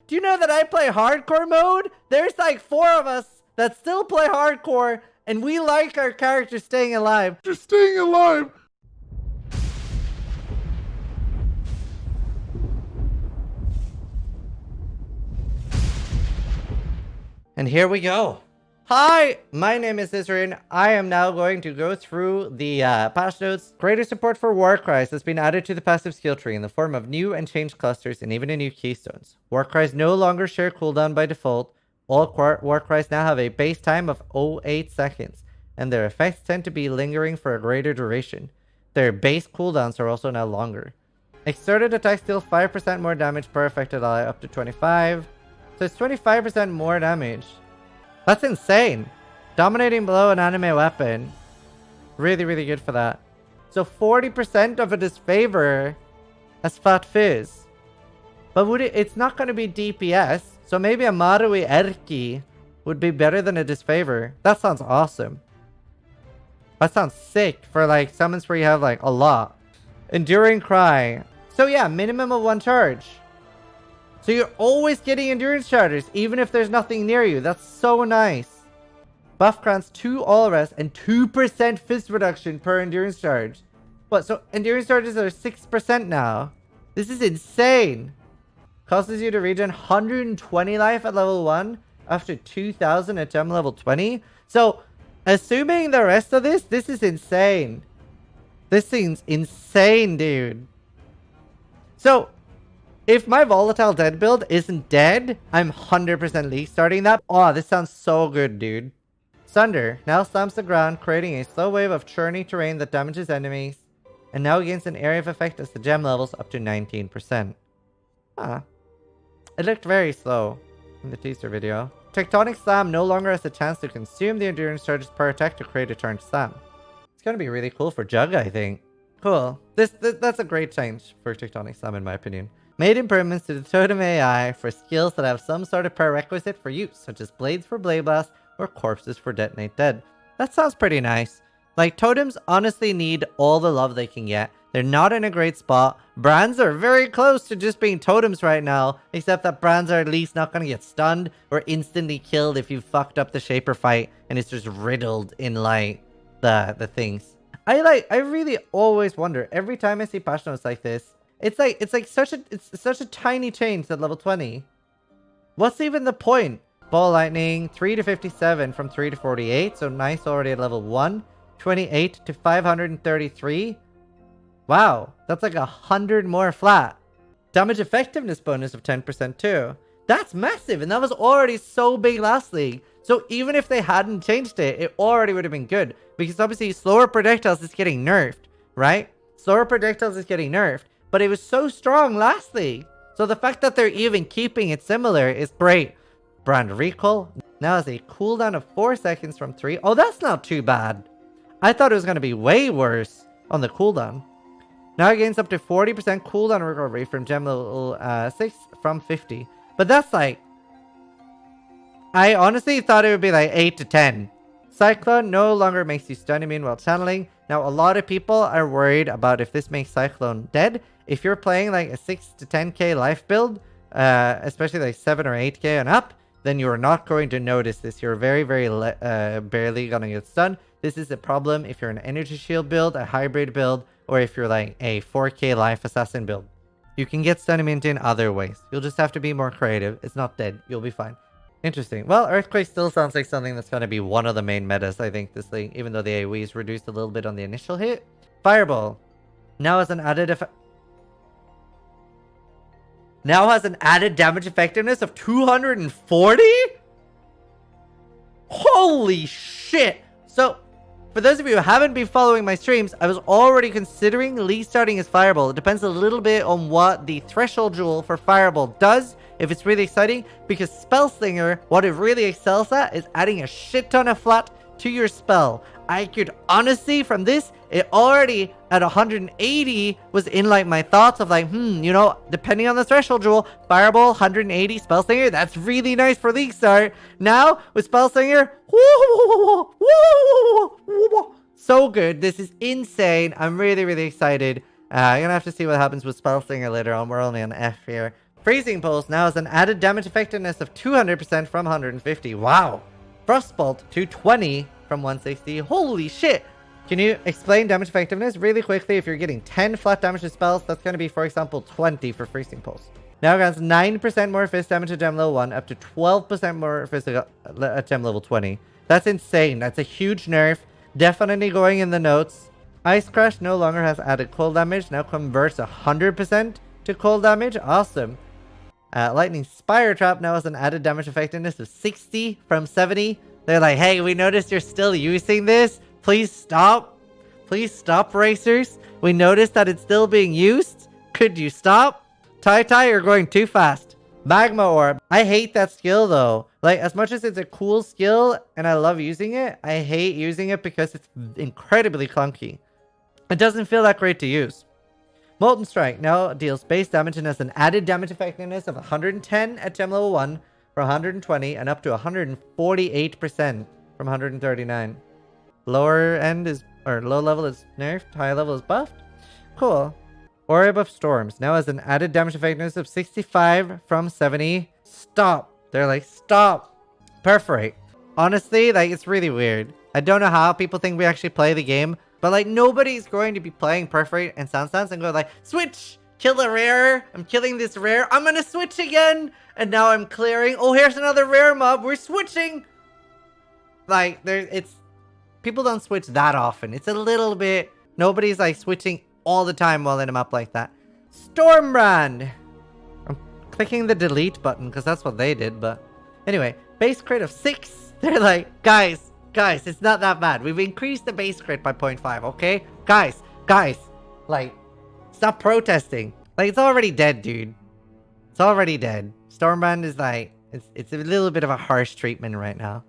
Do you know that I play hardcore mode? There's like 4 of us that still play hardcore, and we like our characters staying alive. Just staying alive. And here we go. Hi, my name is Zizaran. I am now going to go through the patch notes. Greater support for war cries has been added to the passive skill tree in the form of new and changed clusters and even a new keystones. War cries no longer share cooldown by default. All war cries now have a base time of 0.08 seconds, and their effects tend to be lingering for a greater duration. Their base cooldowns are also now longer. Exerted attacks deal 5% more damage per affected ally up to 25. So it's 25% more damage. That's insane. Dominating below an anime weapon. Really, really good for that. So 40% of a disfavor as Fat Fizz. But it's not going to be DPS. So maybe a Marui Erki would be better than a disfavor. That sounds awesome. That sounds sick for like summons where you have like a lot. Enduring Cry. So yeah, minimum of 1 charge. So you're always getting endurance charges, even if there's nothing near you. That's so nice. Buff grants 2 all rest and 2% fizz reduction per endurance charge. What? So endurance charges are 6% now. This is insane. Causes you to regen 120 life at level 1 after 2000 at gem level 20. So assuming the rest of this is insane. This seems insane, dude. So if my volatile dead build isn't dead, I'm 100% league starting that. Oh, this sounds so good, dude. Sunder now slamps the ground, creating a slow wave of churny terrain that damages enemies, and now gains an area of effect as the gem levels up to 19%. Ah, it looked very slow in the teaser video. Tectonic Slam no longer has a chance to consume the endurance charges per attack to create a turned slam. It's gonna be really cool for Jug, I think. Cool. That's a great change for Tectonic Slam, in my opinion. Made improvements to the totem AI for skills that have some sort of prerequisite for use, such as blades for blade blast or corpses for detonate dead. That sounds pretty nice. Like, totems honestly need all the love they can get. They're not in a great spot. Brands are very close to just being totems right now, except that brands are at least not going to get stunned or instantly killed if you fucked up the Shaper fight and it's just riddled in like the things. I really always wonder every time I see patch notes like this. It's such a tiny change at level 20. What's even the point? Ball Lightning 3 to 57 from 3 to 48, so nice already at level 1. 28 to 533. Wow, that's like 100 more flat. Damage effectiveness bonus of 10% too. That's massive, and that was already so big last league. So even if they hadn't changed it, it already would have been good, because obviously slower projectiles is getting nerfed, right? Slower projectiles is getting nerfed. But it was so strong last league. So the fact that they're even keeping it similar is great. Brand Recall now has a cooldown of 4 seconds from 3. Oh, that's not too bad. I thought it was going to be way worse on the cooldown. Now it gains up to 40% cooldown recovery from gem level 6 from 50. But that's like... I honestly thought it would be like 8 to 10. Cyclone no longer makes you stun immune while channeling. Now, a lot of people are worried about if this makes Cyclone dead. If you're playing like a 6 to 10k life build, especially like 7 or 8k and up, then you're not going to notice this. You're very, very barely going to get stunned. This is a problem if you're an energy shield build, a hybrid build, or if you're like a 4k life assassin build. You can get stun immunity in other ways. You'll just have to be more creative. It's not dead. You'll be fine. Interesting. Well, Earthquake still sounds like something that's going to be one of the main metas, I think, this league, even though the AoE is reduced a little bit on the initial hit. Fireball now has an added damage effectiveness of 240? Holy shit! So, for those of you who haven't been following my streams, I was already considering league starting as Fireball. It depends a little bit on what the threshold jewel for Fireball does, if it's really exciting, because Spellslinger, what it really excels at is adding a shit ton of flat to your spell. I could honestly, from this, it already at 180 was in like my thoughts of like, you know, depending on the threshold jewel, Fireball, 180, Spellslinger, that's really nice for league start. Now, with Spellslinger, so good. This is insane. I'm really, really excited. I'm gonna have to see what happens with Spellslinger later on. We're only on F here. Freezing Pulse now has an added damage effectiveness of 200% from 150. Wow. Frostbolt 220 from 160. Holy shit. Can you explain damage effectiveness really quickly? If you're getting 10 flat damage to spells, that's going to be, for example, 20 for Freezing Pulse. Now it grants 9% more fist damage at gem level 1, up to 12% more fist at gem level 20. That's insane. That's a huge nerf. Definitely going in the notes. Ice Crush no longer has added cold damage. Now converts 100% to cold damage. Awesome. Lightning Spire Trap now has an added damage effectiveness of 60 from 70. They're like, hey, we noticed you're still using this. Please stop. Please stop, racers. We noticed that it's still being used. Could you stop? Tai, you're going too fast. Magma Orb. I hate that skill though. Like, as much as it's a cool skill and I love using it, I hate using it because it's incredibly clunky. It doesn't feel that great to use. Molten Strike now deals base damage and has an added damage effectiveness of 110 at gem level 1 for 120 and up to 148% from 139. Lower end is, or low level is nerfed, high level is buffed. Cool. Orb of Storms now has an added damage effectiveness of 65 from 70. Stop. They're like, stop. Perforate. Honestly, like, it's really weird. I don't know how people think we actually play the game. But, like, nobody's going to be playing Perforate and Soundstance and go, like, switch! Kill a rare! I'm killing this rare! I'm gonna switch again! And now I'm clearing. Oh, here's another rare mob! We're switching! Like, it's... People don't switch that often. It's a little bit... Nobody's, like, switching all the time while in a map like that. Stormbrand! I'm clicking the delete button because that's what they did, but... Anyway, base crit of 6. They're like, guys, it's not that bad. We've increased the base crit by 0.5, okay? Guys, like, stop protesting. Like, it's already dead, dude. It's already dead. Stormbrand is like, it's a little bit of a harsh treatment right now.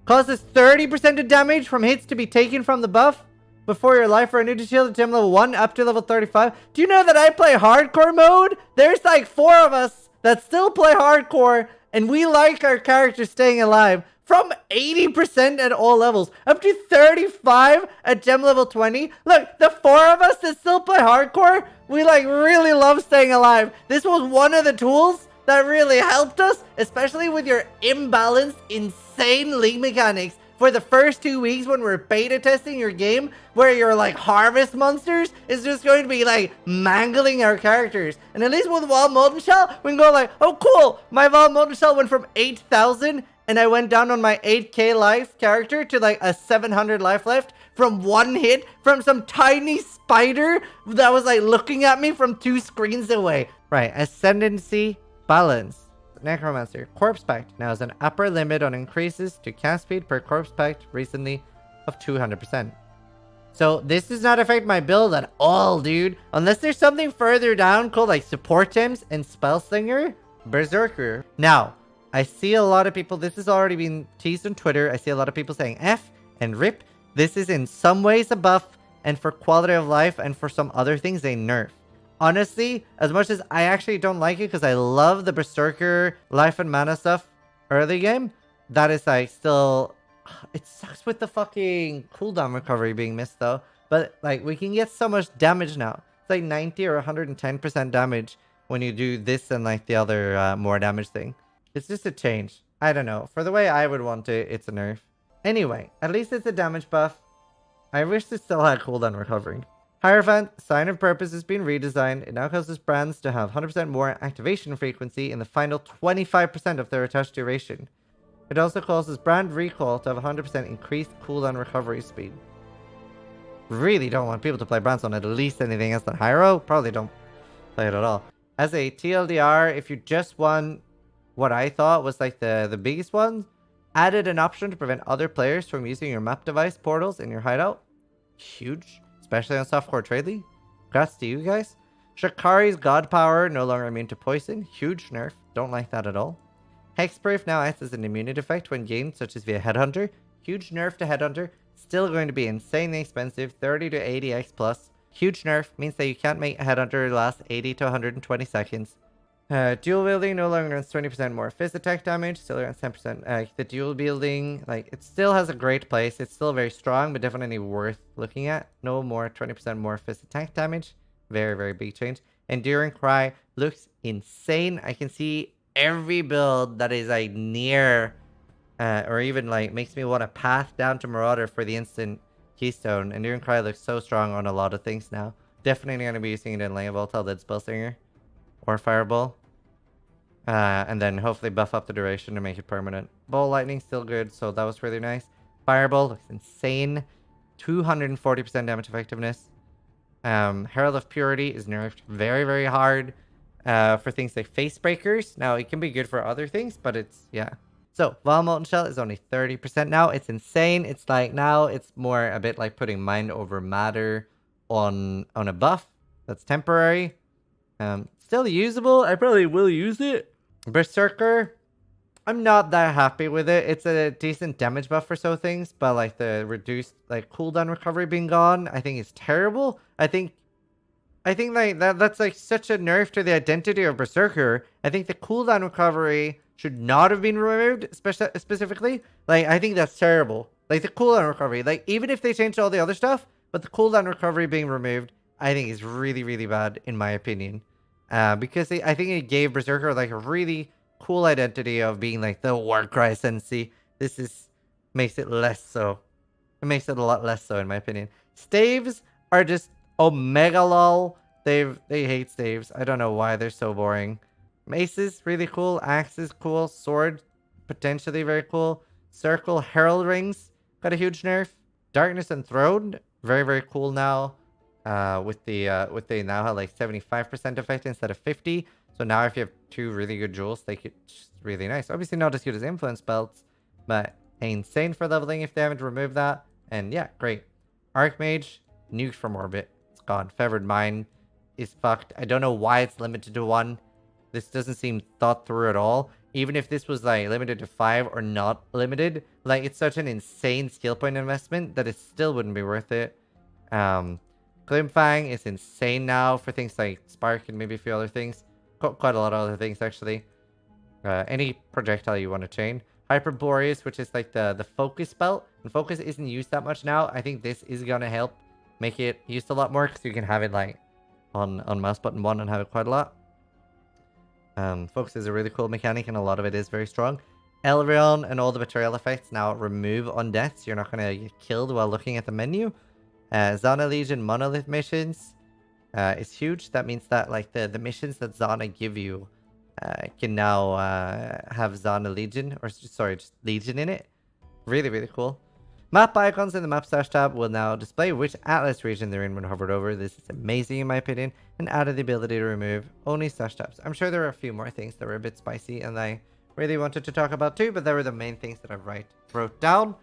Causes 30% of damage from hits to be taken from the buff before your life renewed to shield at gem level 1 up to level 35. Do you know that I play hardcore mode? There's like 4 of us that still play hardcore, and we like our characters staying alive. From 80% at all levels, up to 35 at gem level 20. Look, the 4 of us that still play hardcore, we like really love staying alive. This was one of the tools that really helped us, especially with your imbalanced, insane league mechanics. For the first 2 weeks when we're beta testing your game, where your like harvest monsters is just going to be like mangling our characters. And at least with Wild Molten Shell, we can go like, oh cool, my Wild Molten Shell went from 8,000 and I went down on my 8k life character to like a 700 life left from one hit from some tiny spider that was like looking at me from 2 screens away. Right, Ascendancy, Balance. Necromancer. Corpse Pact now has an upper limit on increases to cast speed per Corpse Pact recently of 200%. So this does not affect my build at all, dude. Unless there's something further down called like Support Gems and Spellslinger, Berserker. Now, I see a lot of people, this has already been teased on Twitter. I see a lot of people saying F and RIP. This is in some ways a buff, and for quality of life and for some other things a nerf. Honestly, as much as I actually don't like it because I love the Berserker life and mana stuff early game, that is like still... It sucks with the fucking cooldown recovery being missed though. But like we can get so much damage now. It's like 90 or 110% damage when you do this and like the other more damage thing. It's just a change. I don't know. For the way I would want it, it's a nerf. Anyway, at least it's a damage buff. I wish it still had cooldown recovery. Hierophant, Sign of Purpose has been redesigned. It now causes brands to have 100% more activation frequency in the final 25% of their attached duration. It also causes brand recall to have 100% increased cooldown recovery speed. Really don't want people to play brands on at least anything else than Hyro. Probably don't play it at all. As a TLDR, if you just want what I thought was like the biggest one, added an option to prevent other players from using your map device portals in your hideout. Huge. Especially on softcore trade league. Congrats to you guys. Shakari's God Power no longer immune to poison. Huge nerf. Don't like that at all. Hexproof now acts as an immunity effect when gained, such as via Headhunter. Huge nerf to Headhunter. Still going to be insanely expensive. 30 to 80x plus. Huge nerf. Means that you can't make a Headhunter last 80 to 120 seconds. Dual wielding no longer grants 20% more fist attack damage. Still grants 10%. The dual wielding, like, it still has a great place. It's still very strong, but definitely worth looking at. No more 20% more fist attack damage. Very, very big change. Enduring Cry looks insane. I can see every build that is like near or even like makes me want to path down to Marauder for the instant keystone. Enduring Cry looks so strong on a lot of things now. Definitely going to be using it in lane of Volatile Dead Spellslinger or Fireball. And then hopefully buff up the duration to make it permanent. Ball Lightning still good, so that was really nice. Fireball looks insane. 240% damage effectiveness. Herald of Purity is nerfed very, very hard for things like Face Breakers. Now, it can be good for other things, but it's, yeah. So, Vol Molten Shell is only 30% now. It's insane. It's like, now it's more a bit like putting Mind over Matter on a buff that's temporary. Still usable. I probably will use it. Berserker, I'm not that happy with it. It's a decent damage buff for so things, but like the reduced like cooldown recovery being gone, I think is terrible. I think like that's like such a nerf to the identity of Berserker. I think the cooldown recovery should not have been removed, specifically. Like, I think that's terrible. Like the cooldown recovery, like even if they changed all the other stuff, but the cooldown recovery being removed, I think is really, really bad in my opinion. Because I think it gave Berserker like a really cool identity of being like the Warcry Ascendancy. This makes it less so. It makes it a lot less so in my opinion. Staves are just omega lol. They hate staves. I don't know why they're so boring. Maces really cool. Axes cool. Sword potentially very cool. Circle Herald Rings got a huge nerf. Darkness Enthroned very, very cool now. With they now have like 75% effect instead of 50. So now if you have two really good jewels, they could just really nice. Obviously not as good as influence belts, but insane for leveling if they haven't removed that. And yeah, great. Archmage, nuked from orbit. It's gone. Fevered Mind is fucked. I don't know why it's limited to 1. This doesn't seem thought through at all. Even if this was like limited to 5 or not limited, like it's such an insane skill point investment that it still wouldn't be worth it. Glimfang is insane now for things like Spark and maybe a few other things. Quite a lot of other things, actually. Any projectile you want to chain. Hyperboreas, which is like the focus belt. And focus isn't used that much now. I think this is going to help make it used a lot more because you can have it like on mouse button 1 and have it quite a lot. Focus is a really cool mechanic and a lot of it is very strong. Elrion and all the betrayal effects now remove undeath, so you're not going to get killed while looking at the menu. Zana Legion monolith missions is huge. That means that like the missions that Zana give you can now have Zana Legion, or sorry, just Legion in it. Really, really cool. Map icons in the map stash tab will now display which Atlas region they're in when hovered over. This is amazing in my opinion, and added the ability to remove only stash tabs. I'm sure there are a few more things that were a bit spicy and I really wanted to talk about too, but they were the main things that I wrote down.